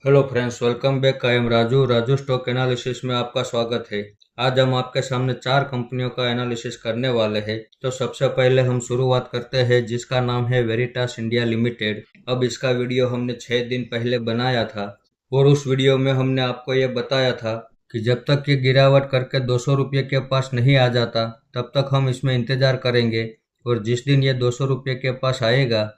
Hello friends, welcome back. I am Raju stock analysis में आपका स्वागत है। आज हम आपके सामने 4 कंपनियों का एनालिसिस करने वाले हैं। तो सबसे पहले हम शुरुआत करते हैं जिसका नाम है वेरिटास इंडिया लिमिटेड। अब इसका वीडियो हमने 6 दिन पहले बनाया था और उस वीडियो में हमने आपको ये बताया था कि जब तक ये गिरावट करके 200 रुपये के पास नहीं आ जाता तब तक हम इसमें इंतजार करेंगे, और जिस दिन ये 200 रुपये के पास आएगा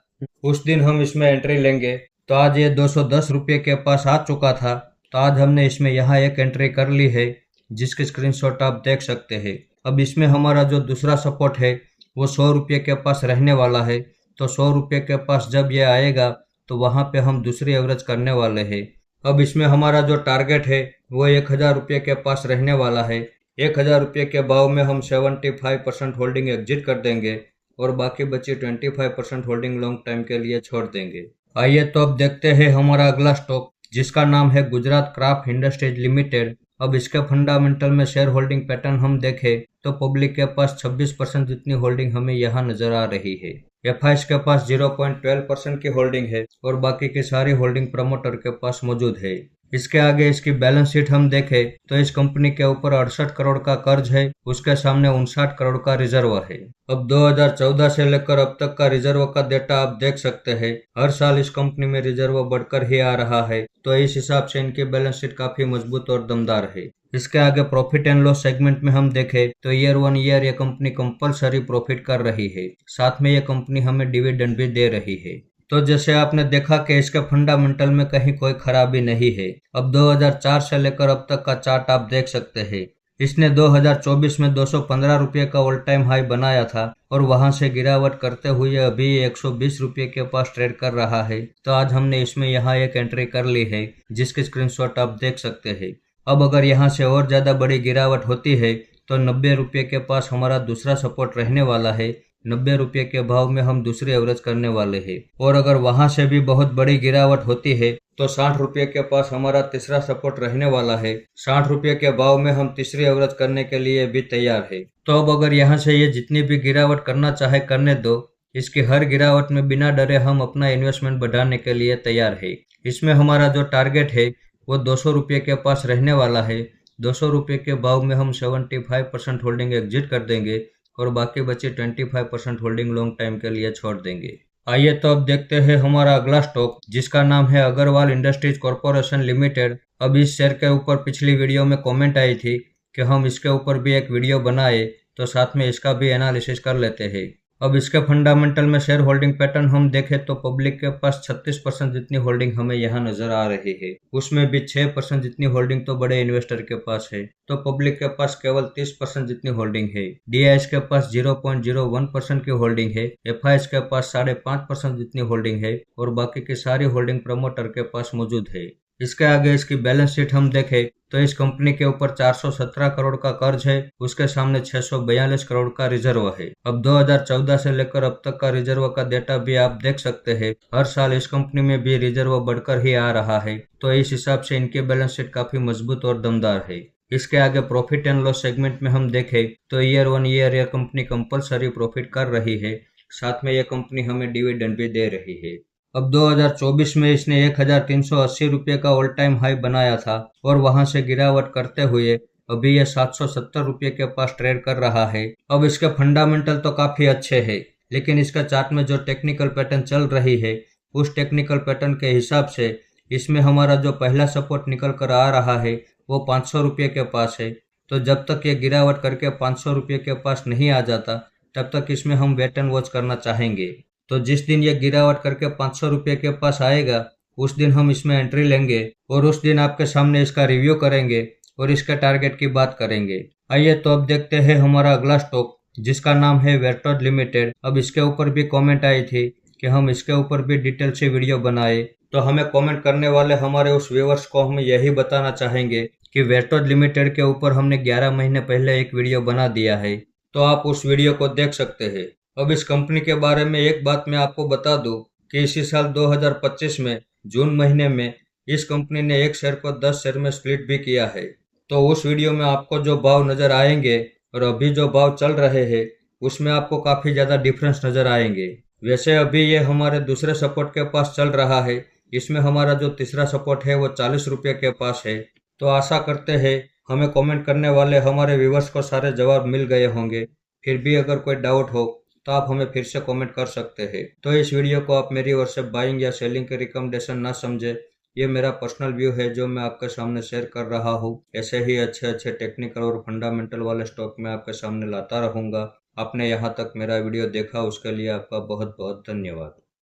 उस दिन हम इसमें एंट्री लेंगे। तो आज ये 210 रुपये के पास आ चुका था, तो आज हमने इसमें यहाँ एक एंट्री कर ली है जिसकी स्क्रीनशॉट आप देख सकते हैं। अब इसमें हमारा जो दूसरा सपोर्ट है वो 100 रुपये के पास रहने वाला है। तो 100 रुपये के पास जब ये आएगा तो वहाँ पे हम दूसरी एवरेज करने वाले हैं। अब इसमें हमारा जो टारगेट है वो 1000 रुपये के पास रहने वाला है। 1000 रुपये के भाव में हम 75% होल्डिंग एग्जिट कर देंगे और बाकी बची 25% होल्डिंग लॉन्ग टाइम के लिए छोड़ देंगे। आइए तो अब देखते हैं हमारा अगला स्टॉक जिसका नाम है गुजरात क्राफ्ट इंडस्ट्रीज लिमिटेड। अब इसके फंडामेंटल में शेयर होल्डिंग पैटर्न हम देखें तो पब्लिक के पास 26% जितनी होल्डिंग हमें यहाँ नजर आ रही है। एफआईएस के पास 0.12% की होल्डिंग है और बाकी की सारी होल्डिंग प्रमोटर के पास मौजूद है। इसके आगे इसकी बैलेंस शीट हम देखें तो इस कंपनी के ऊपर 68 करोड़ का कर्ज है, उसके सामने 59 करोड़ का रिजर्व है। अब 2014 से लेकर अब तक का रिजर्व का डेटा आप देख सकते हैं। हर साल इस कंपनी में रिजर्व बढ़कर ही आ रहा है, तो इस हिसाब से इनकी बैलेंस शीट काफी मजबूत और दमदार है। इसके आगे प्रॉफिट एंड लॉस सेगमेंट में हम देखें तो ईयर 1 ईयर ये कंपनी कंपलसरी प्रॉफिट कर रही है, साथ में ये कंपनी हमें डिविडेंड भी दे रही है। तो जैसे आपने देखा कि इसके फंडामेंटल में कहीं कोई खराबी नहीं है। अब 2004 से लेकर अब तक का चार्ट आप देख सकते हैं। इसने 2024 में 215 रुपये का ऑल टाइम हाई बनाया था और वहां से गिरावट करते हुए अभी 120 रुपये के पास ट्रेड कर रहा है। तो आज हमने इसमें यहाँ एक एंट्री कर ली है जिसकी स्क्रीनशॉट आप देख सकते हैं। अब अगर यहाँ से और ज्यादा बड़ी गिरावट होती है तो 90 रुपये के पास हमारा दूसरा सपोर्ट रहने वाला है। 90 रुपये के भाव में हम दूसरी एवरेज करने वाले हैं। और अगर वहां से भी बहुत बड़ी गिरावट होती है तो 60 रुपये के पास हमारा तीसरा सपोर्ट रहने वाला है। 60 रुपये के भाव में हम तीसरी एवरेज करने के लिए भी तैयार है। तो अब अगर यहाँ से ये जितनी भी गिरावट करना चाहे करने दो, इसकी हर गिरावट में बिना डरे हम अपना इन्वेस्टमेंट बढ़ाने के लिए तैयार है। इसमें हमारा जो टारगेट है वो 200 रुपये के पास रहने वाला है। 200 रुपये के भाव में हम 75% होल्डिंग एग्जिट कर देंगे और बाकी बचे 25% होल्डिंग लॉन्ग टाइम के लिए छोड़ देंगे। आइए तो अब देखते हैं हमारा अगला स्टॉक जिसका नाम है अग्रवाल इंडस्ट्रीज कॉरपोरेशन लिमिटेड। अब इस शेयर के ऊपर पिछली वीडियो में कमेंट आई थी कि हम इसके ऊपर भी एक वीडियो बनाए, तो साथ में इसका भी एनालिसिस कर लेते हैं। अब इसके फंडामेंटल में शेयर होल्डिंग पैटर्न हम देखें तो पब्लिक के पास 36% जितनी होल्डिंग हमें यहाँ नजर आ रही है। उसमें भी 6% जितनी होल्डिंग तो बड़े इन्वेस्टर के पास है। तो पब्लिक के पास केवल 30% जितनी होल्डिंग है। डीआईएस के पास 0.01% की होल्डिंग है। एफआईएस के पास 5.5% जितनी होल्डिंग है और बाकी की सारी होल्डिंग प्रमोटर के पास मौजूद है। इसके आगे इसकी बैलेंस शीट हम देखें तो इस कंपनी के ऊपर 417 करोड़ का कर्ज है, उसके सामने 642 करोड़ का रिजर्व है। अब 2014 से लेकर अब तक का रिजर्व का डेटा भी आप देख सकते हैं। हर साल इस कंपनी में भी रिजर्व बढ़कर ही आ रहा है, तो इस हिसाब से इनकी बैलेंस शीट काफी मजबूत और दमदार है। इसके आगे प्रॉफिट एंड लॉस सेगमेंट में हम देखें तो ईयर 1 ईयर ये कंपनी कंपलसरी प्रॉफिट कर रही है, साथ में यह कंपनी हमें डिविडेंड भी दे रही है। अब 2024 में इसने 1380 रुपये का ऑल टाइम हाई बनाया था और वहां से गिरावट करते हुए अभी ये 770 रुपये के पास ट्रेड कर रहा है। अब इसके फंडामेंटल तो काफी अच्छे हैं, लेकिन इसका चार्ट में जो टेक्निकल पैटर्न चल रही है उस टेक्निकल पैटर्न के हिसाब से इसमें हमारा जो पहला सपोर्ट निकल कर आ रहा है वो 500 रुपये के पास है। तो जब तक ये गिरावट करके 500 रुपये के पास नहीं आ जाता तब तक इसमें हम वेट एंड वॉच करना चाहेंगे। तो जिस दिन ये गिरावट करके 500 रुपये के पास आएगा उस दिन हम इसमें एंट्री लेंगे और उस दिन आपके सामने इसका रिव्यू करेंगे और इसके टारगेट की बात करेंगे। आइए तो अब देखते हैं हमारा अगला स्टॉक जिसका नाम है वेरटॉज लिमिटेड। अब इसके ऊपर भी कमेंट आई थी कि हम इसके ऊपर भी डिटेल से वीडियो बनाए, तो हमें कमेंट करने वाले हमारे उस व्यूअर्स को हम यही बताना चाहेंगे कि वेरटॉज लिमिटेड के ऊपर हमने 11 महीने पहले एक वीडियो बना दिया है, तो आप उस वीडियो को देख सकते हैं। अब इस कंपनी के बारे में एक बात मैं आपको बता दूं कि इसी साल 2025 में जून महीने में इस कंपनी ने एक शेयर को 10 शेयर में स्प्लिट भी किया है। तो उस वीडियो में आपको जो भाव नजर आएंगे और अभी जो भाव चल रहे हैं उसमें आपको काफी ज्यादा डिफरेंस नजर आएंगे। वैसे अभी ये हमारे दूसरे सपोर्ट के पास चल रहा है, इसमें हमारा जो तीसरा सपोर्ट है वो 40 रुपये के पास है। तो आशा करते हैं हमें कमेंट करने वाले हमारे व्यूवर्स को सारे जवाब मिल गए होंगे। फिर भी अगर कोई डाउट हो तो आप हमें फिर से कमेंट कर सकते हैं। तो इस वीडियो को आप मेरी ओर से बाइंग या सेलिंग के रिकमेंडेशन ना समझे, ये मेरा पर्सनल व्यू है जो मैं आपके सामने शेयर कर रहा हूँ। ऐसे ही अच्छे अच्छे टेक्निकल और फंडामेंटल वाले स्टॉक मैं आपके सामने लाता रहूँगा। आपने यहाँ तक मेरा वीडियो देखा उसके लिए आपका बहुत बहुत धन्यवाद।